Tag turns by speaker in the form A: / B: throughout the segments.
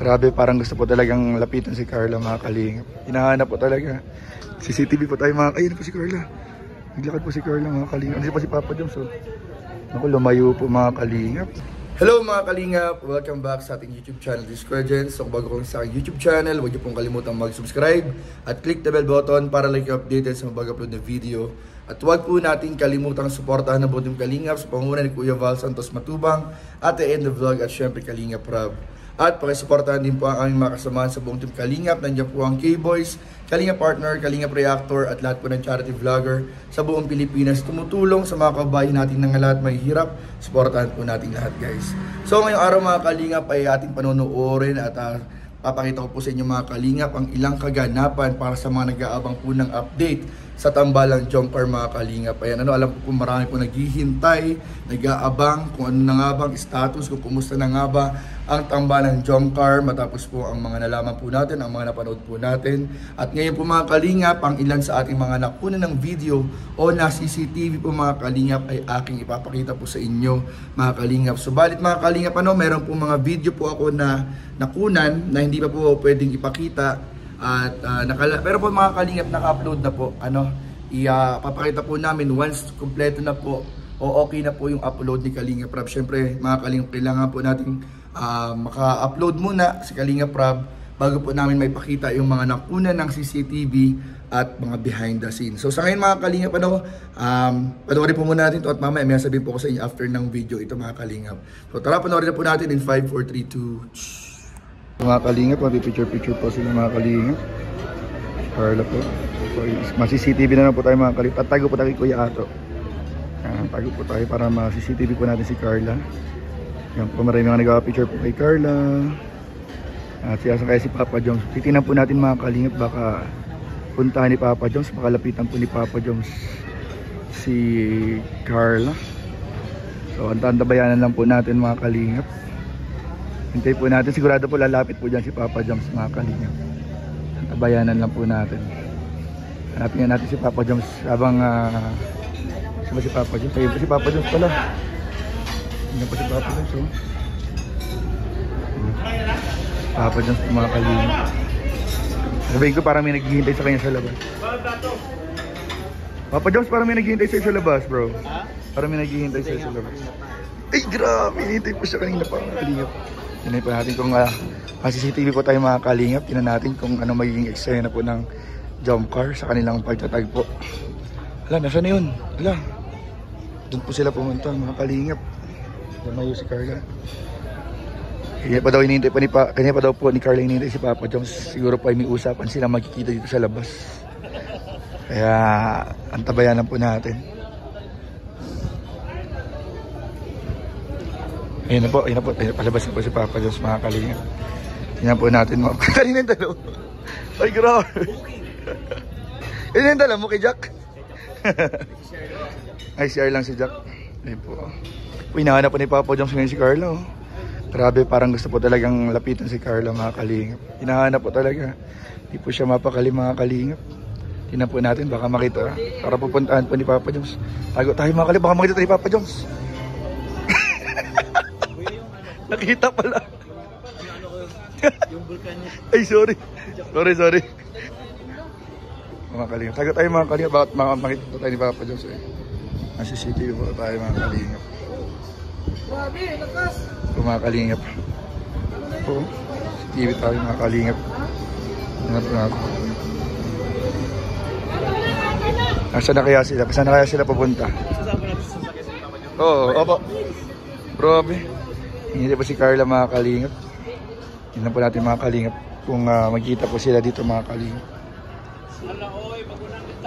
A: Grabe, parang gusto po talagang lapitan si Carla, mga kalingap. Hinahanap po talaga. CCTV po tayo, mga... Ayun po si Carla. Naglakad po si Carla, mga kalingap. Hindi pa si Papa Joms, oh. Naku, lumayo po, mga kalingap. Hello mga kalingap! Welcome back sa ating YouTube channel, this is Kuya Jens. So kung bago kong sa aking YouTube channel, huwag niyo pong kalimutang mag-subscribe at click the bell button para like updated sa mga bago-upload na video. At huwag po natin kalimutang suportahan ng buong Kalingap sa pangunan ni Kuya Val Santos Matubang at the end of vlog at syempre Kalingap Rob. At pakisuportahan din po ang aming mga kasamahan sa buong Team Kalingap. Nandiyan po ang K-Boys, Kalingap Partner, Kalingap Reactor at lahat po ng charity vlogger sa buong Pilipinas. Tumutulong sa mga kabayan natin ng lahat may hirap. Suportahan po natin lahat, guys. So ngayong araw mga Kalingap ay ating panonoodin at papakita ko po sa inyo mga Kalingap ang ilang kaganapan para sa mga nag-aabang po ng update sa tambalang Jomcar mga Kalingap. Ayan, alam ko po marami po naghihintay, nag-aabang kung ano na nga bang status, kung kumusta na nga ba ang tambalang Jomcar matapos po ang mga nalaman po natin, ang mga napanood po natin. At ngayon po mga Kalingap, ang ilan sa ating mga nakunan ng video o na CCTV po mga Kalingap ay aking ipapakita po sa inyo mga Kalingap. Subalit mga Kalingap, meron po mga video po ako na nakunan na hindi pa po pwedeng ipakita. At pero po mga Kalingap, naka-upload na po. Papakita po namin once kompleto na po o okay na po yung upload ni Kalingap Rob. Siyempre mga Kalingap, kailangan po natin maka-upload muna si Kalingap Rob bago po namin may pakita yung mga nakunan ng CCTV at mga behind the scenes. So sa ngayon mga Kalingap, panoorin po muna natin ito at mamaya may sabihin po ko sa inyo after ng video ito mga Kalingap. So tara, panoorin na po natin in 5, 4, 3, 2... Mga Kalingap, picture po sila mga Kalingap. Carla po. So, mas-CCTV na lang po tayo mga Kalingap. Tago po tayo kay Kuya Ato. Tago po tayo para mas-CCTV po natin si Carla. Yan po, marami mga nag-picture po kay Carla. At siya kaya si Papa Joms. Titingnan po natin mga Kalingap, baka puntahan ni Papa Joms, baka lapitan po ni Papa Joms si Carla. So, antabayanan lang po natin mga Kalingap. Hintay po natin, sigurado po lalapit po dyan si Papa Joms mga Kalingap. Tabayanan lang po natin. Hanapin nga natin si Papa Joms habang si Papa Joms. Ayun po si Papa Joms pala. Ayun po si Papa Joms, oh. Papa Joms po mga Kalingap. Sabihin ko parang may naghihintay sa kanya sa labas. Papa Joms, parang may naghihintay sa labas, bro. Parang may naghihintay sa labas. Ay grabe, hinihintay po siya kanina pa mga Kalingap. Tingnan po natin kung CCTV po tayo mga Kalingap. Tingnan natin kung ano magiging eksena po ng Jomcar sa kanilang pagtatagpo. Hala, nasa na yun? Hala, doon po sila pumunta mga Kalingap. Lumayo si Carla. Kanya pa daw hinihintay pa kanya pa daw po ni Carla hinihintay si Papa Joms. Siguro pa may usapan sila magkikita dito sa labas. Kaya antabayanan po natin. Ayun na po, palabas na po si Papa Joms mga Kalingap. Tingnan po natin mga kanina yung dalaw. Ay grabe. Yun yung dalaw mo kay Jack. Ay share lang si Jack. Ayun po. Hinahanap po ni Papa Joms ngayon si Carla, oh. Grabe, parang gusto po talagang lapitan si Carla mga Kalingap. Hinahanap po talaga. Hindi po siya mapakali mga Kalingap. Tingnan po natin, baka makita. Para pupuntahan po ni Papa Joms. Tago tayo mga Kalingap, baka makita tayo ni Papa Joms. Nakita pala.
B: Yung vulkan niya.
A: Ay, sorry. Sorry. Mga Kalingap. Tago tayo mga Kalingap. Bakit makita tayo ni Papa Joms eh. Nasa CCTV po tayo mga Kalingap.
B: Grabe, lakas.
A: Mga Kalingap. Po. CCTV tayo mga Kalingap. Tingnan po natin. Saan na kaya sila papunta?
B: Sasama natin sa sakit sa Papa Joms.
A: Oo, opo. Grabe. Hindi po si Carla mga Kalingap. Tingnan po natin mga Kalingap kung magkita po sila dito mga Kalingap.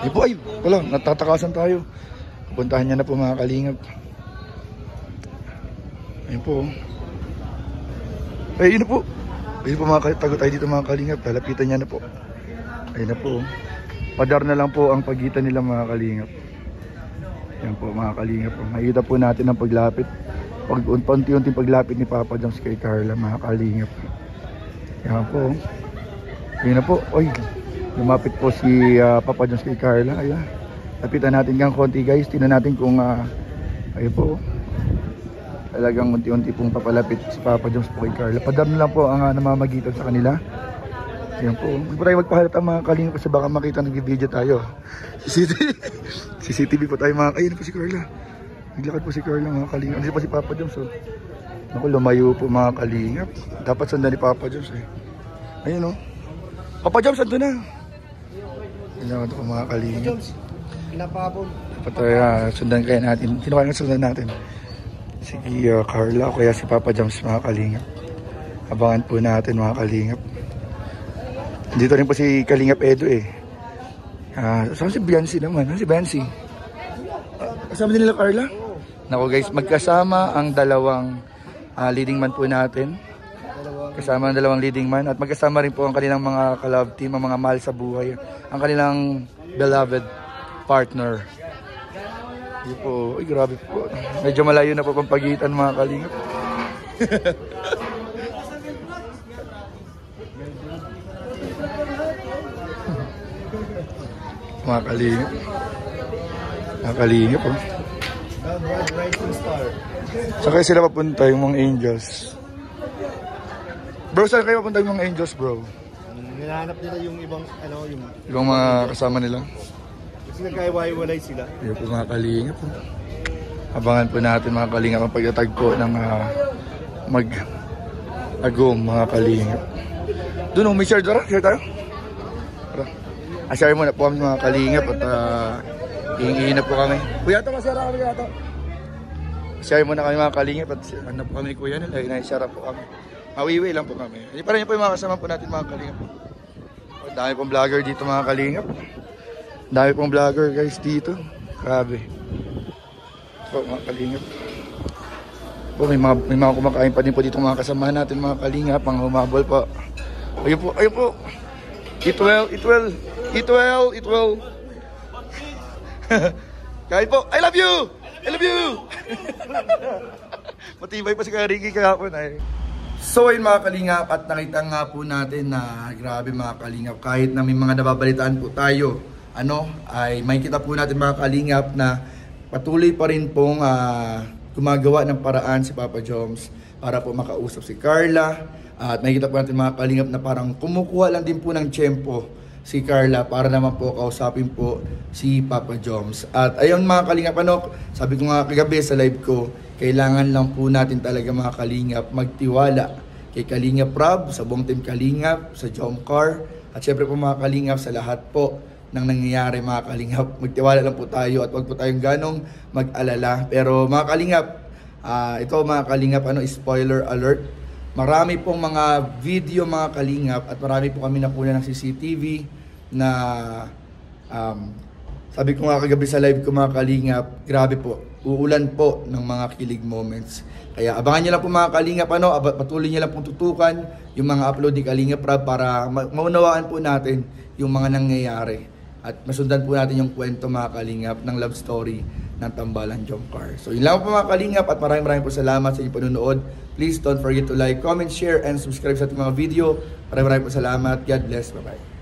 A: Ay po, ay wala, natatakasan tayo. Pupuntahan niya na po mga Kalingap. Ayun po. Ay, yun na po. Ayun po mga Kalingap, tago tayo dito mga Kalingap. Lalapitan niya na po. Ayun na po. Padar na lang po ang pagitan nila mga Kalingap. Yan po mga Kalingap. Makikita po natin ang paglapit. Unti-unting paglapit ni Papa Joms kay Carla mga Kalingap. Yan po. Ayun na po. Oy, lumapit po si Papa Joms kay Carla. Ayan. Lapitan natin kang konti guys. Tingnan natin kung ayun po. Talagang unti-unti pong papalapit si Papa Joms po kay Carla. Padam lang po ang namamagitan sa kanila. Ayan po. Huwag po tayo magpahalata mga kalingap kasi baka makita nag-video tayo. CCTV po tayo mga... Ayun po si Carla. Naglakad po si Carla mga kalingap. Hindi pa si Papa Joms. Oh. Naku, lumayo po mga kalingap. Dapat sundan ni Papa Joms eh. Ayun oh. Papa Joms, ando na. Ayun po mga kalingap.
B: Pinapabog.
A: Dapat tayo sundan kaya natin. Sino kaya sundan natin? Si Carla o kaya si Papa Joms mga kalingap. Abangan po natin mga kalingap. Dito rin po si Kalingap Edo eh. Saan si Biancy naman? Si Biancy. Kasama din nila Carla? Nako guys, magkasama ang dalawang leading man po natin. Kasama ang dalawang leading man. At magkasama rin po ang kanilang mga ka-love team, ang mga mahal sa buhay. Ang kanilang beloved partner. Yun po. Uy, grabe po. Medyo malayo na po pang pagitan mga Kalingap. Mga Kalingap. Mga Kalingap oh. Saan kayo sila papunta yung mga Angels? Bro, saan kayo papunta yung mga Angels bro?
B: Hinahanap nila yung ibang
A: Ibang mga kasama nila.
B: Kasi nagkaiwalay sila.
A: Yun po mga Kalingap oh. Abangan po natin mga Kalingap ang pagtatagpo ng mag-agom mga Kalingap. Doon may share dara? Share tayo? Tara. Share muna po kami mga Kalingap at hihingi na po kami. Kuya ito, masira kami kuya ito. Share muna kami mga Kalingap at ano po kami ni Kuya nila. Hinahishara po kami. Mawiwi lang po kami. Para niyo po yung mga kasama po natin mga Kalingap. Dami pong vlogger dito mga Kalingap. Dami pong vlogger guys dito. Grabe. So mga Kalingap. Po, may mga kumakain pa din po dito mga kasama natin mga Kalingap. Mga humabol po. Ayun po, ayun po. Eat well, eat well. Eat well, eat well. Kahit po, I love you! I love you! Matibay pa si Kariki kahapon ay. So ayun mga Kalingap at nakita nga po natin na grabe mga Kalingap kahit na may mga nababalitaan po tayo ay makikita po natin mga Kalingap na patuloy pa rin pong gumagawa ng paraan si Papa Joms para po makausap si Carla at makikita po natin mga Kalingap na parang kumukuha lang din po ng tiyempo si Carla para naman po kausapin po si Papa Joms. At ayun mga Kalingap, sabi ko nga kagabi sa live ko, kailangan lang po natin talaga mga Kalingap magtiwala kay Kalingap Rob, sa buong team Kalingap, sa Jomcar, at syempre po mga Kalingap sa lahat po ng nangyayari mga Kalingap. Magtiwala lang po tayo at wag po tayong ganong mag-alala. Pero mga Kalingap, ito mga Kalingap, spoiler alert. Marami pong mga video mga Kalingap at marami po kami nakuha ng CCTV na sabi ko nga kagabi sa live ko mga Kalingap, grabe po, uulan po ng mga kilig moments. Kaya abangan nyo lang po mga Kalingap, patuloy nyo lang pong tutukan yung mga upload ni Kalingap Rob para maunawaan po natin yung mga nangyayari. At masundan po natin yung kwento mga Kalingap ng love story ng Tambalan Jomcar. So yun lang po mga Kalingap at maraming po salamat sa inyong panonood. Please don't forget to like, comment, share, and subscribe sa ating mga video. Maraming po salamat. God bless. Bye-bye.